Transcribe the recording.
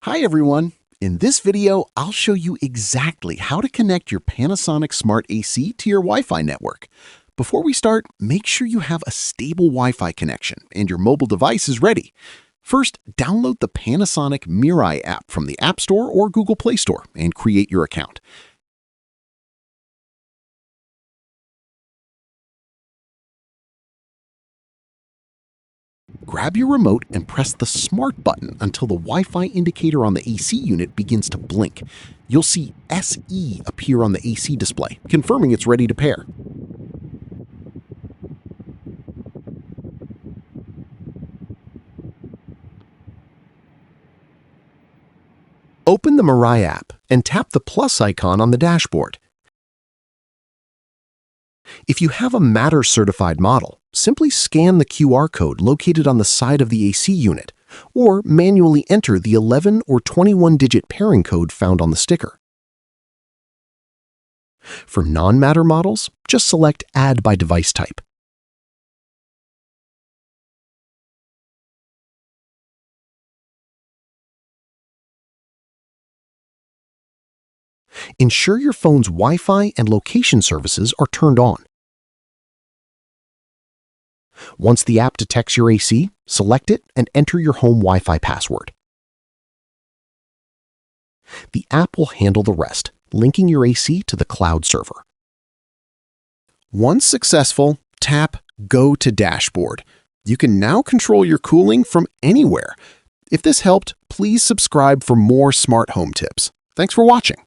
Hi everyone! In this video, I'll show you exactly how to connect your Panasonic Smart AC to your Wi-Fi network. Before we start, make sure you have a stable Wi-Fi connection and your mobile device is ready. First, download the Panasonic Mirai app from the App Store or Google Play Store and create your account. Grab your remote and press the Smart button until the Wi-Fi indicator on the AC unit begins to blink. You'll see SE appear on the AC display, confirming it's ready to pair. Open the Mirai app and tap the plus icon on the dashboard. If you have a Matter certified model, simply scan the QR code located on the side of the AC unit, or manually enter the 11 or 21-digit pairing code found on the sticker. For non-Matter models, just select Add by device type. Ensure your phone's Wi-Fi and location services are turned on. Once the app detects your AC, select it and enter your home Wi-Fi password. The app will handle the rest, linking your AC to the cloud server. Once successful, tap Go to Dashboard. You can now control your cooling from anywhere. If this helped, please subscribe for more smart home tips. Thanks for watching.